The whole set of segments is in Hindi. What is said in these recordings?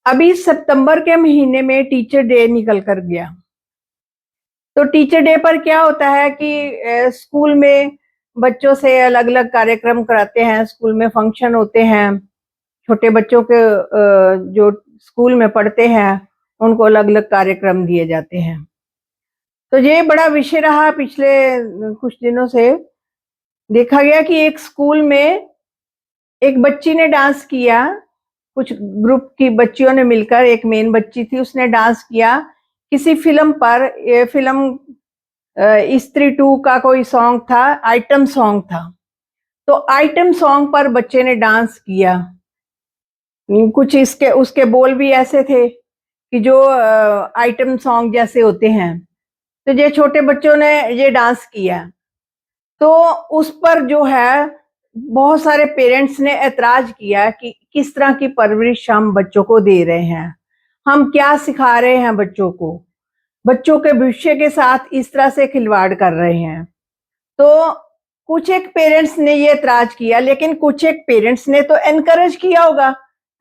अभी सितंबर के महीने में टीचर डे निकल कर गया। तो टीचर डे पर क्या होता है कि स्कूल में बच्चों से अलग अलग कार्यक्रम कराते हैं, स्कूल में फंक्शन होते हैं, छोटे बच्चों के जो स्कूल में पढ़ते हैं उनको अलग अलग कार्यक्रम दिए जाते हैं। तो ये बड़ा विषय रहा पिछले कुछ दिनों से। देखा गया कि एक स्कूल में एक बच्ची ने डांस किया, कुछ ग्रुप की बच्चियों ने मिलकर, एक मेन बच्ची थी उसने डांस किया किसी फिल्म पर। ये फिल्म स्त्री 2 का कोई सॉन्ग था, आइटम सॉन्ग था। तो आइटम सॉन्ग पर बच्चे ने डांस किया। कुछ इसके उसके बोल भी ऐसे थे कि जो आइटम सॉन्ग जैसे होते हैं। तो ये छोटे बच्चों ने ये डांस किया, तो उस पर जो है बहुत सारे पेरेंट्स ने ऐतराज किया कि किस तरह की परवरिश हम बच्चों को दे रहे हैं, हम क्या सिखा रहे हैं बच्चों को, बच्चों के भविष्य के साथ इस तरह से खिलवाड़ कर रहे हैं। तो कुछ एक पेरेंट्स ने ये ऐतराज किया, लेकिन कुछ एक पेरेंट्स ने तो एनकरेज किया होगा,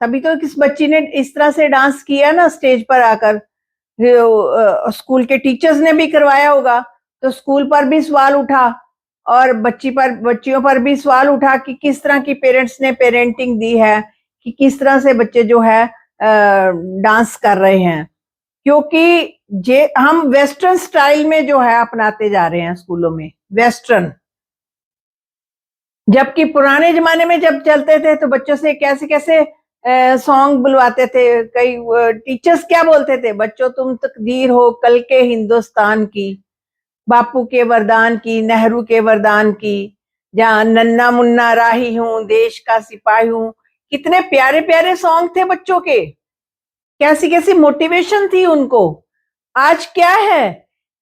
तभी तो किस बच्ची ने इस तरह से डांस किया ना स्टेज पर आकर। स्कूल के टीचर्स ने भी करवाया होगा, तो स्कूल पर भी सवाल उठा और बच्चियों पर भी सवाल उठा कि किस तरह की पेरेंट्स ने पेरेंटिंग दी है, कि किस तरह से बच्चे जो है डांस कर रहे हैं। क्योंकि जे हम वेस्टर्न स्टाइल में जो है अपनाते जा रहे हैं स्कूलों में, वेस्टर्न। जबकि पुराने जमाने में जब चलते थे तो बच्चों से कैसे कैसे सॉन्ग बुलवाते थे। कई टीचर्स क्या बोलते थे, बच्चों तुम तकदीर हो कल के हिंदुस्तान की, बापू के वरदान की, नेहरू के वरदान की, जहाँ नन्ना मुन्ना राही हूं, देश का सिपाही हूं। कितने प्यारे प्यारे सॉन्ग थे बच्चों के, कैसी कैसी मोटिवेशन थी उनको। आज क्या है,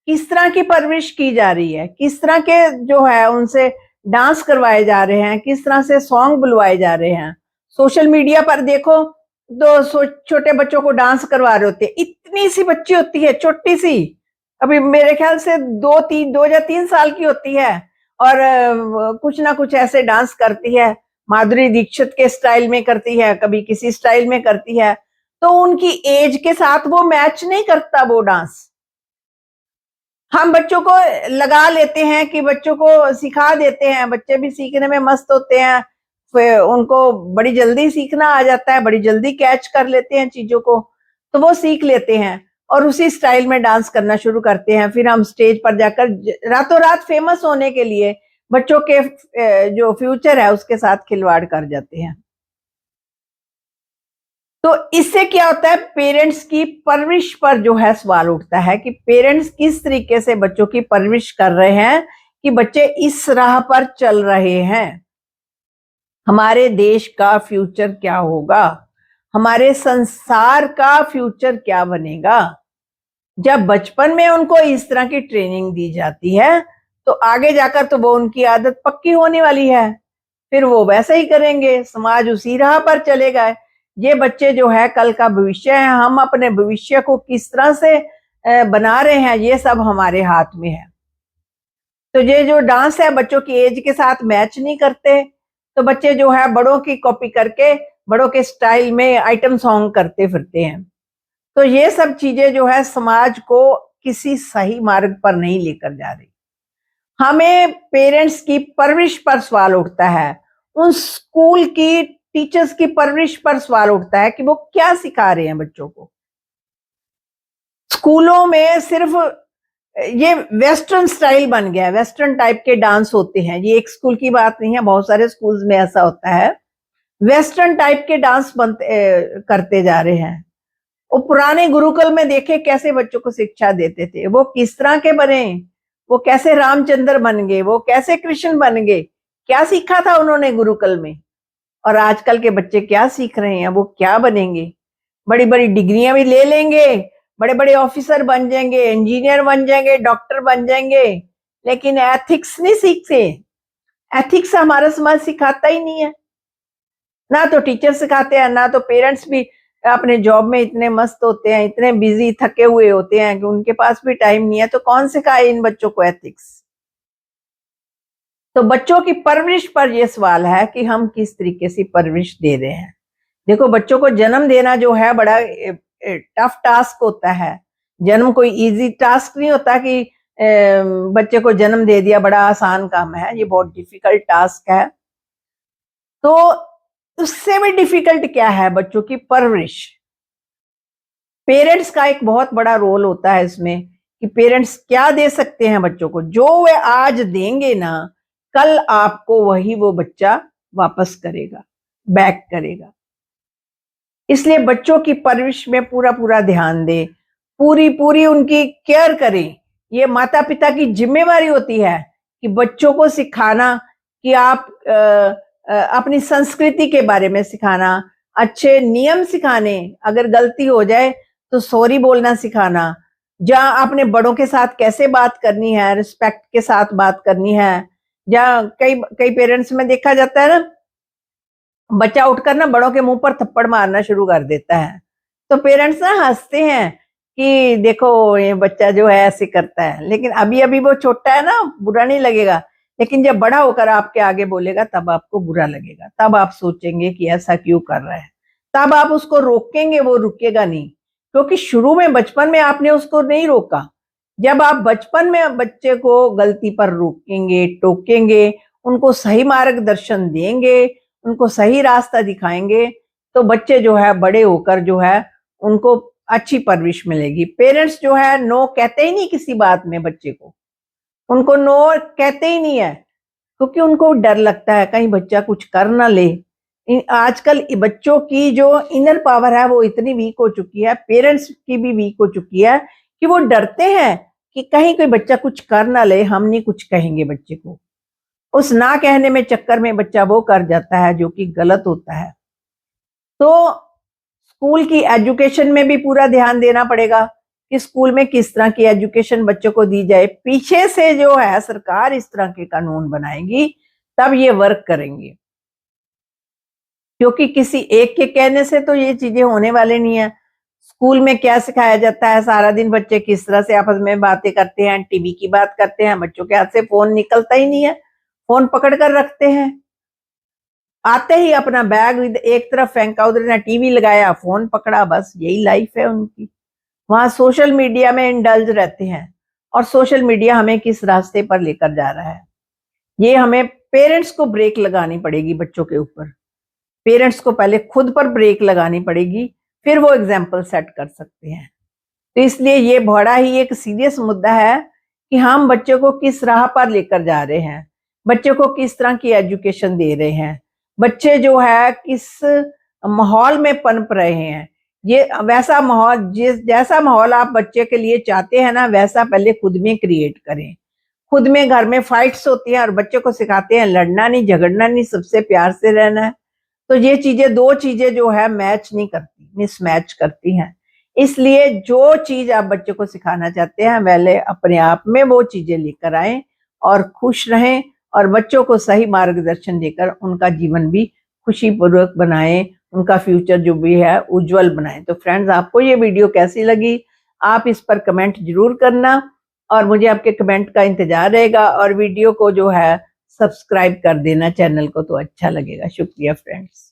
किस तरह की परवरिश की जा रही है, किस तरह के जो है उनसे डांस करवाए जा रहे हैं, किस तरह से सॉन्ग बुलवाए जा रहे हैं। सोशल मीडिया पर देखो तो छोटे बच्चों को डांस करवा रहे होते हैं। इतनी सी बच्ची होती है, छोटी सी, अभी मेरे ख्याल से 2 या 3 साल की होती है, और कुछ ना कुछ ऐसे डांस करती है, माधुरी दीक्षित के स्टाइल में करती है, कभी किसी स्टाइल में करती है। तो उनकी एज के साथ वो मैच नहीं करता वो डांस। हम बच्चों को लगा लेते हैं कि बच्चों को सिखा देते हैं, बच्चे भी सीखने में मस्त होते हैं, फिर उनको बड़ी जल्दी सीखना आ जाता है, बड़ी जल्दी कैच कर लेते हैं चीजों को, तो वो सीख लेते हैं और उसी स्टाइल में डांस करना शुरू करते हैं। फिर हम स्टेज पर जाकर रातों रात फेमस होने के लिए बच्चों के जो फ्यूचर है उसके साथ खिलवाड़ कर जाते हैं। तो इससे क्या होता है, पेरेंट्स की परवरिश पर जो है सवाल उठता है कि पेरेंट्स किस तरीके से बच्चों की परवरिश कर रहे हैं कि बच्चे इस राह पर चल रहे हैं। हमारे देश का फ्यूचर क्या होगा, हमारे संसार का फ्यूचर क्या बनेगा। जब बचपन में उनको इस तरह की ट्रेनिंग दी जाती है तो आगे जाकर तो वो उनकी आदत पक्की होने वाली है, फिर वो वैसे ही करेंगे, समाज उसी राह पर चलेगा। ये बच्चे जो है कल का भविष्य है, हम अपने भविष्य को किस तरह से बना रहे हैं ये सब हमारे हाथ में है। तो ये जो डांस है बच्चों की एज के साथ मैच नहीं करते, तो बच्चे जो है बड़ों की कॉपी करके बड़ों के स्टाइल में आइटम सॉन्ग करते फिरते हैं। तो ये सब चीजें जो है समाज को किसी सही मार्ग पर नहीं लेकर जा रही। हमें पेरेंट्स की परवरिश पर सवाल उठता है, उन स्कूल की टीचर्स की परवरिश पर सवाल उठता है कि वो क्या सिखा रहे हैं बच्चों को। स्कूलों में सिर्फ ये वेस्टर्न स्टाइल बन गया है, वेस्टर्न टाइप के डांस होते हैं। ये एक स्कूल की बात नहीं है, बहुत सारे स्कूल्स में ऐसा होता है, वेस्टर्न टाइप के डांस करते जा रहे हैं। वो पुराने गुरुकुल में देखे कैसे बच्चों को शिक्षा देते थे, वो किस तरह के बने, वो कैसे रामचंद्र बन गए, वो कैसे कृष्ण बन गए, क्या सीखा था उन्होंने गुरुकुल में। और आजकल के बच्चे क्या सीख रहे हैं, वो क्या बनेंगे, बड़ी बड़ी डिग्रियां भी ले लेंगे, बड़े बड़े ऑफिसर बन जाएंगे, इंजीनियर बन जाएंगे, डॉक्टर बन जाएंगे, लेकिन एथिक्स नहीं सीखते। एथिक्स हमारा समाज सिखाता ही नहीं है, ना तो टीचर सिखाते हैं, ना तो पेरेंट्स भी अपने जॉब में इतने मस्त होते हैं, इतने बिजी थके हुए होते हैं कि उनके पास भी टाइम नहीं है। तो कौन सिखाए इन बच्चों को एथिक्स। तो बच्चों की परवरिश पर यह सवाल है कि हम किस तरीके से परवरिश दे रहे हैं, देखो बच्चों को जन्म देना जो है बड़ा टफ टास्क होता है। जन्म कोई इजी टास्क नहीं होता कि बच्चे को जन्म दे दिया, बड़ा आसान काम है, ये बहुत डिफिकल्ट टास्क है। तो उससे भी डिफिकल्ट क्या है, बच्चों की परवरिश। पेरेंट्स का एक बहुत बड़ा रोल होता है इसमें कि पेरेंट्स क्या दे सकते हैं बच्चों को। जो वे आज देंगे ना, कल आपको वही वो बच्चा वापस करेगा, बैक करेगा। इसलिए बच्चों की परवरिश में पूरा पूरा ध्यान दें, पूरी पूरी उनकी केयर करें। ये माता पिता की जिम्मेवारी होती है कि बच्चों को सिखाना कि आप अपनी संस्कृति के बारे में सिखाना, अच्छे नियम सिखाने, अगर गलती हो जाए तो सॉरी बोलना सिखाना, जहाँ अपने बड़ों के साथ कैसे बात करनी है, रिस्पेक्ट के साथ बात करनी है। जहाँ कई कई पेरेंट्स में देखा जाता है ना, बच्चा उठकर ना बड़ों के मुंह पर थप्पड़ मारना शुरू कर देता है, तो पेरेंट्स ना हंसते हैं कि देखो ये बच्चा जो है ऐसे करता है। लेकिन अभी अभी वो छोटा है ना, बुरा नहीं लगेगा, लेकिन जब बड़ा होकर आपके आगे बोलेगा तब आपको बुरा लगेगा। तब आप सोचेंगे कि ऐसा क्यों कर रहा है, तब आप उसको रोकेंगे, वो रुकेगा नहीं, क्योंकि शुरू में बचपन में आपने उसको नहीं रोका। जब आप बचपन में बच्चे को गलती पर रोकेंगे, टोकेंगे, उनको सही मार्गदर्शन देंगे, उनको सही रास्ता दिखाएंगे, तो बच्चे जो है बड़े होकर जो है उनको अच्छी परवरिश मिलेगी। पेरेंट्स जो है नो कहते ही नहीं किसी बात में, बच्चे को उनको नो कहते ही नहीं है, क्योंकि उनको डर लगता है कहीं बच्चा कुछ कर ना ले। आजकल बच्चों की जो इनर पावर है वो इतनी वीक हो चुकी है, पेरेंट्स की भी वीक हो चुकी है, कि वो डरते हैं कि कहीं कोई बच्चा कुछ कर ना ले, हम नहीं कुछ कहेंगे बच्चे को। उस ना कहने में चक्कर में बच्चा वो कर जाता है जो कि गलत होता है। तो स्कूल की एजुकेशन में भी पूरा ध्यान देना पड़ेगा कि स्कूल में किस तरह की एजुकेशन बच्चों को दी जाए। पीछे से जो है सरकार इस तरह के कानून बनाएगी तब ये वर्क करेंगे, क्योंकि किसी एक के कहने से तो ये चीजें होने वाले नहीं है। स्कूल में क्या सिखाया जाता है, सारा दिन बच्चे किस तरह से आपस में बातें करते हैं, टीवी की बात करते हैं, बच्चों के हाथ से फोन निकलता ही नहीं है, फोन पकड़ कर रखते हैं। आते ही अपना बैग एक तरफ फेंका, उधर ना टीवी लगाया, फोन पकड़ा, बस यही लाइफ है उनकी। वहां सोशल मीडिया में इंडल्ज रहते हैं, और सोशल मीडिया हमें किस रास्ते पर लेकर जा रहा है, ये हमें पेरेंट्स को ब्रेक लगानी पड़ेगी बच्चों के ऊपर। पेरेंट्स को पहले खुद पर ब्रेक लगानी पड़ेगी, फिर वो एग्जाम्पल सेट कर सकते हैं। तो इसलिए ये बड़ा ही एक सीरियस मुद्दा है कि हम बच्चों को किस राह पर लेकर जा रहे हैं, बच्चों को किस तरह की एजुकेशन दे रहे हैं, बच्चे जो है किस माहौल में पनप रहे हैं। ये वैसा माहौल, जैसा माहौल आप बच्चे के लिए चाहते हैं ना, वैसा पहले खुद में क्रिएट करें। खुद में घर में फाइट्स होती हैं और बच्चों को सिखाते हैं लड़ना नहीं, झगड़ना नहीं, सबसे प्यार से रहना है। तो ये चीजें, दो चीजें जो है मैच नहीं करती, मिसमैच करती हैं। इसलिए जो चीज आप बच्चों को सिखाना चाहते हैं, पहले अपने आप में वो चीजें लेकर आए और खुश रहें, और बच्चों को सही मार्गदर्शन देकर उनका जीवन भी खुशीपूर्वक बनाएं, उनका फ्यूचर जो भी है उज्जवल बनाएं। तो फ्रेंड्स, आपको ये वीडियो कैसी लगी, आप इस पर कमेंट जरूर करना, और मुझे आपके कमेंट का इंतजार रहेगा। और वीडियो को जो है सब्सक्राइब कर देना चैनल को, तो अच्छा लगेगा। शुक्रिया फ्रेंड्स।